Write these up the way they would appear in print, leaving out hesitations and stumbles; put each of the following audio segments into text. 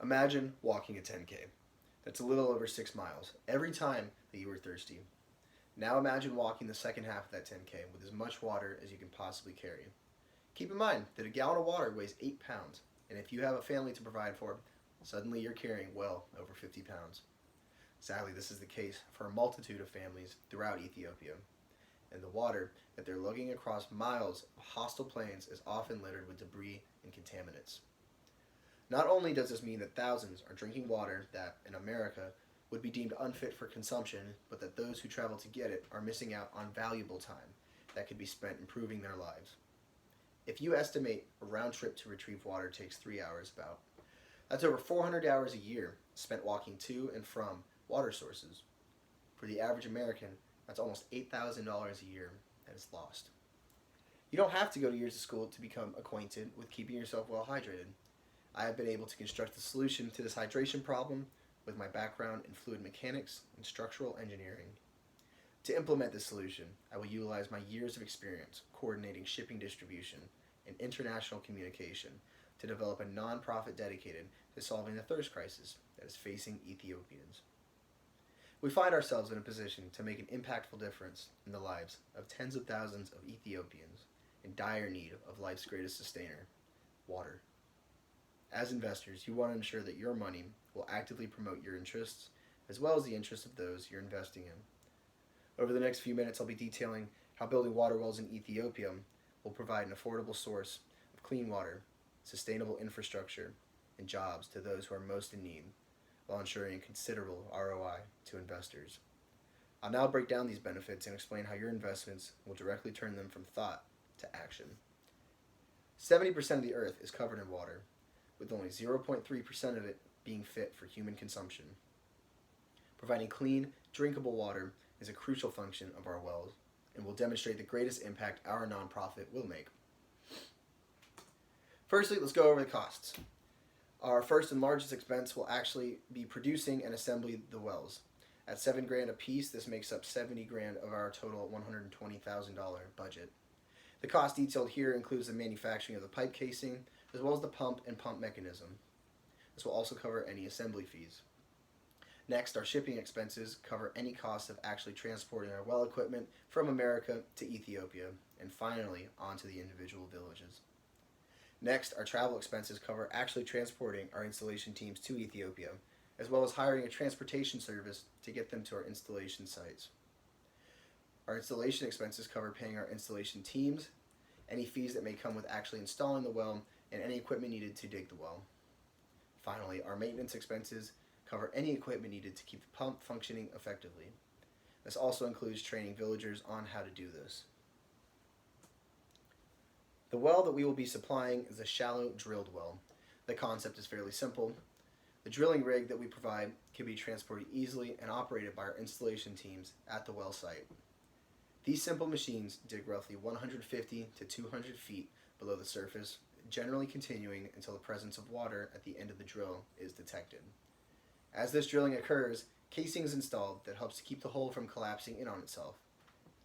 Imagine walking a 10K. That's a little over 6 miles every time that you were thirsty. Now imagine walking the second half of that 10K with as much water as you can possibly carry. Keep in mind that a gallon of water weighs 8 pounds, and if you have a family to provide for, suddenly you're carrying well over 50 pounds. Sadly, this is the case for a multitude of families throughout Ethiopia, and the water that they're lugging across miles of hostile plains is often littered with debris and contaminants. Not only does this mean that thousands are drinking water that, in America, would be deemed unfit for consumption, but that those who travel to get it are missing out on valuable time that could be spent improving their lives. If you estimate a round trip to retrieve water takes 3 hours about, that's over 400 hours a year spent walking to and from water sources. For the average American, that's almost $8,000 a year that is lost. You don't have to go to years of school to become acquainted with keeping yourself well hydrated. I have been able to construct a solution to this hydration problem with my background in fluid mechanics and structural engineering. To implement this solution, I will utilize my years of experience coordinating shipping distribution and international communication to develop a nonprofit dedicated to solving the thirst crisis that is facing Ethiopians. We find ourselves in a position to make an impactful difference in the lives of tens of thousands of Ethiopians in dire need of life's greatest sustainer, water. As investors, you want to ensure that your money will actively promote your interests as well as the interests of those you're investing in. Over the next few minutes, I'll be detailing how building water wells in Ethiopia will provide an affordable source of clean water, sustainable infrastructure, and jobs to those who are most in need, while ensuring considerable ROI to investors. I'll now break down these benefits and explain how your investments will directly turn them from thought to action. 70% of the earth is covered in water, with only 0.3% of it being fit for human consumption. Providing clean, drinkable water is a crucial function of our wells and will demonstrate the greatest impact our nonprofit will make. Firstly, let's go over the costs. Our first and largest expense will actually be producing and assembling the wells. At $7,000 a piece, this makes up $70,000 of our total $120,000 budget. The cost detailed here includes the manufacturing of the pipe casing, as well as the pump and pump mechanism. This will also cover any assembly fees. Next, our shipping expenses cover any costs of actually transporting our well equipment from America to Ethiopia, and finally, onto the individual villages. Next, our travel expenses cover actually transporting our installation teams to Ethiopia, as well as hiring a transportation service to get them to our installation sites. Our installation expenses cover paying our installation teams, any fees that may come with actually installing the well, and any equipment needed to dig the well. Finally, our maintenance expenses cover any equipment needed to keep the pump functioning effectively. This also includes training villagers on how to do this. The well that we will be supplying is a shallow drilled well. The concept is fairly simple. The drilling rig that we provide can be transported easily and operated by our installation teams at the well site. These simple machines dig roughly 150 to 200 feet below the surface, generally continuing until the presence of water at the end of the drill is detected. As this drilling occurs, casing is installed that helps to keep the hole from collapsing in on itself.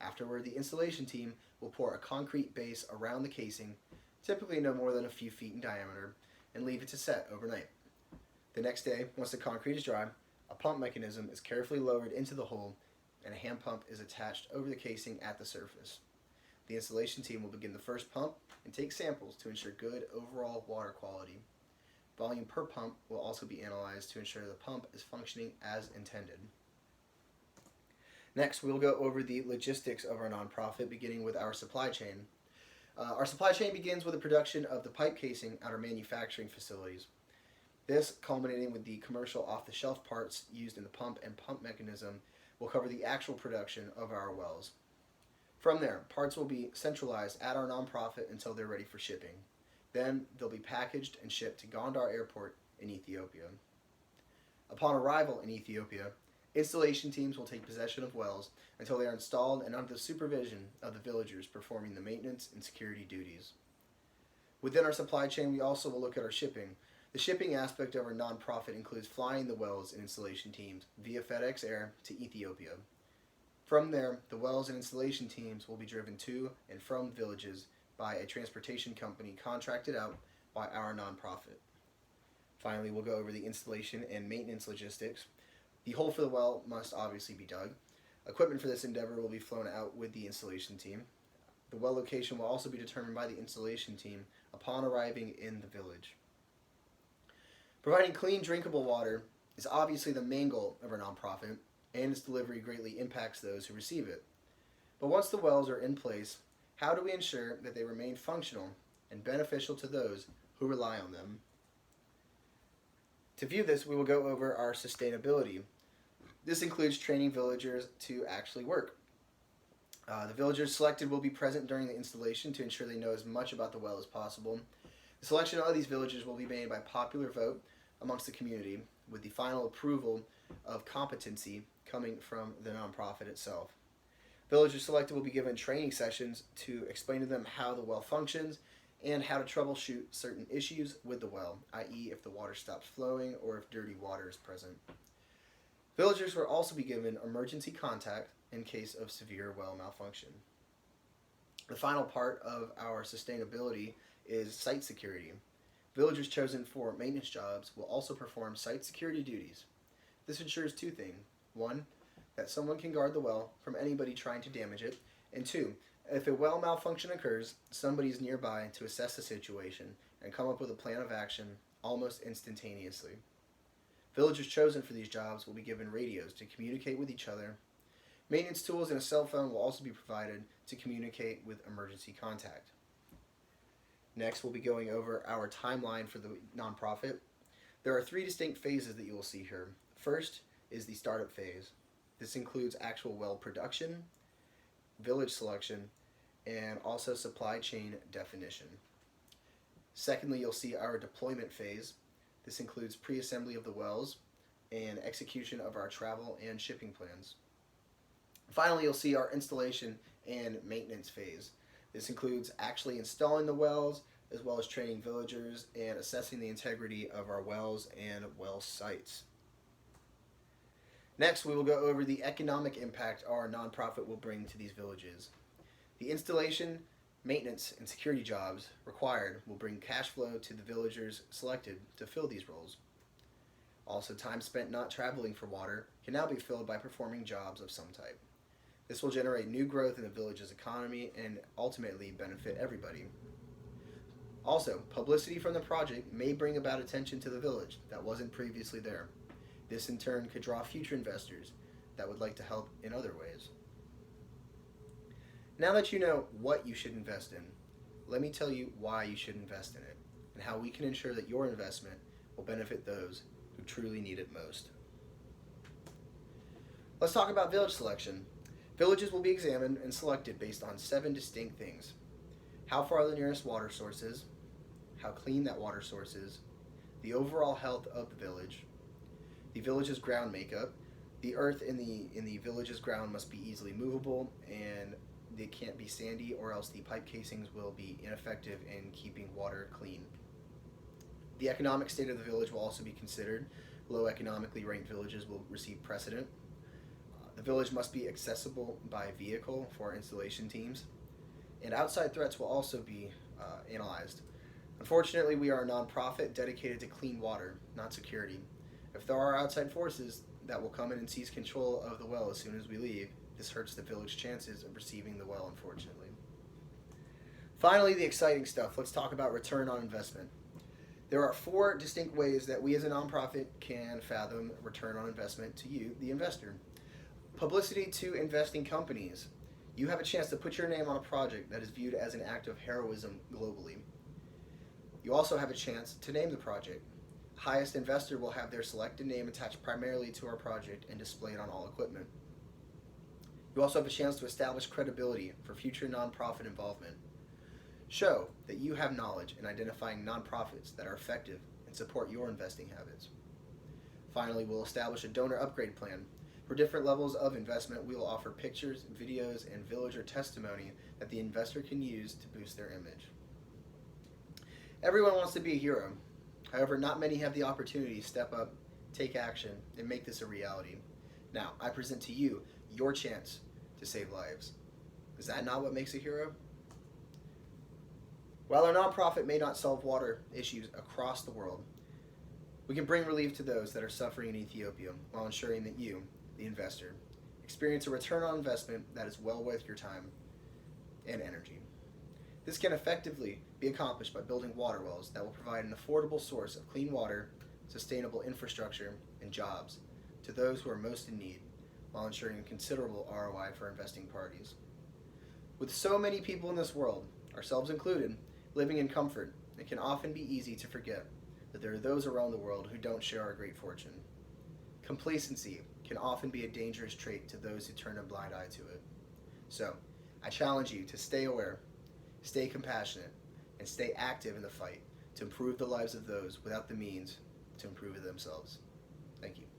Afterward, the installation team will pour a concrete base around the casing, typically no more than a few feet in diameter, and leave it to set overnight. The next day, once the concrete is dry, a pump mechanism is carefully lowered into the hole and a hand pump is attached over the casing at the surface. The installation team will begin the first pump and take samples to ensure good overall water quality. Volume per pump will also be analyzed to ensure the pump is functioning as intended. Next, we'll go over the logistics of our nonprofit, beginning with our supply chain. Our supply chain begins with the production of the pipe casing at our manufacturing facilities. This, culminating with the commercial off-the-shelf parts used in the pump and pump mechanism, will cover the actual production of our wells. From there, parts will be centralized at our nonprofit until they're ready for shipping. Then, they'll be packaged and shipped to Gondar Airport in Ethiopia. Upon arrival in Ethiopia, installation teams will take possession of wells until they are installed and under the supervision of the villagers performing the maintenance and security duties. Within our supply chain, we also will look at our shipping. The shipping aspect of our nonprofit includes flying the wells and installation teams via FedEx Air to Ethiopia. From there, the wells and installation teams will be driven to and from villages by a transportation company contracted out by our nonprofit. Finally, we'll go over the installation and maintenance logistics. The hole for the well must obviously be dug. Equipment for this endeavor will be flown out with the installation team. The well location will also be determined by the installation team upon arriving in the village. Providing clean, drinkable water is obviously the main goal of our nonprofit, and its delivery greatly impacts those who receive it. But once the wells are in place, how do we ensure that they remain functional and beneficial to those who rely on them? To view this, we will go over our sustainability. This includes training villagers to actually work. The villagers selected will be present during the installation to ensure they know as much about the well as possible. The selection of these villagers will be made by popular vote amongst the community, with the final approval of competency coming from the nonprofit itself. Villagers selected will be given training sessions to explain to them how the well functions and how to troubleshoot certain issues with the well, i.e. if the water stops flowing or if dirty water is present. Villagers will also be given emergency contact in case of severe well malfunction. The final part of our sustainability is site security. Villagers chosen for maintenance jobs will also perform site security duties. This ensures two things. One, that someone can guard the well from anybody trying to damage it, and two, if a well malfunction occurs, somebody is nearby to assess the situation and come up with a plan of action almost instantaneously. Villagers chosen for these jobs will be given radios to communicate with each other. Maintenance tools and a cell phone will also be provided to communicate with emergency contact. Next, we'll be going over our timeline for the nonprofit. There are 3 distinct phases that you will see here. First is the startup phase. This includes actual well production, village selection, and also supply chain definition. Secondly, you'll see our deployment phase. This includes pre-assembly of the wells and execution of our travel and shipping plans. Finally, you'll see our installation and maintenance phase. This includes actually installing the wells, as well as training villagers and assessing the integrity of our wells and well sites. Next, we will go over the economic impact our nonprofit will bring to these villages. The installation, maintenance, and security jobs required will bring cash flow to the villagers selected to fill these roles. Also, time spent not traveling for water can now be filled by performing jobs of some type. This will generate new growth in the village's economy and ultimately benefit everybody. Also, publicity from the project may bring about attention to the village that wasn't previously there. This in turn could draw future investors that would like to help in other ways. Now that you know what you should invest in, let me tell you why you should invest in it and how we can ensure that your investment will benefit those who truly need it most. Let's talk about village selection. Villages will be examined and selected based on 7 distinct things. How far the nearest water source is, how clean that water source is, the overall health of the village's ground makeup. The earth in the village's ground must be easily movable, and they can't be sandy, or else the pipe casings will be ineffective in keeping water clean. The economic state of the village will also be considered. Low economically ranked villages will receive precedent. The village must be accessible by vehicle for our installation teams, and outside threats will also be analyzed. Unfortunately, we are a nonprofit dedicated to clean water, not security. If there are outside forces that will come in and seize control of the well as soon as we leave, this hurts the village's chances of receiving the well, unfortunately. Finally, the exciting stuff. Let's talk about return on investment. There are 4 distinct ways that we as a nonprofit can fathom return on investment to you, the investor. Publicity to investing companies. You have a chance to put your name on a project that is viewed as an act of heroism globally. You also have a chance to name the project. Highest investor will have their selected name attached primarily to our project and displayed on all equipment. You also have a chance to establish credibility for future nonprofit involvement. Show that you have knowledge in identifying nonprofits that are effective and support your investing habits. Finally, we'll establish a donor upgrade plan. For different levels of investment, we will offer pictures, videos, and villager testimony that the investor can use to boost their image. Everyone wants to be a hero. However, not many have the opportunity to step up, take action, and make this a reality. Now, I present to you your chance to save lives. Is that not what makes a hero? While our nonprofit may not solve water issues across the world, We can bring relief to those that are suffering in Ethiopia while ensuring that you, the investor, experience a return on investment that is well worth your time and energy. This can effectively be accomplished by building water wells that will provide an affordable source of clean water, sustainable infrastructure, and jobs to those who are most in need, while ensuring a considerable ROI for investing parties. With so many people in this world, ourselves included, living in comfort, it can often be easy to forget that there are those around the world who don't share our great fortune. Complacency can often be a dangerous trait to those who turn a blind eye to it. So, I challenge you to stay aware, stay compassionate, and stay active in the fight to improve the lives of those without the means to improve it themselves. Thank you.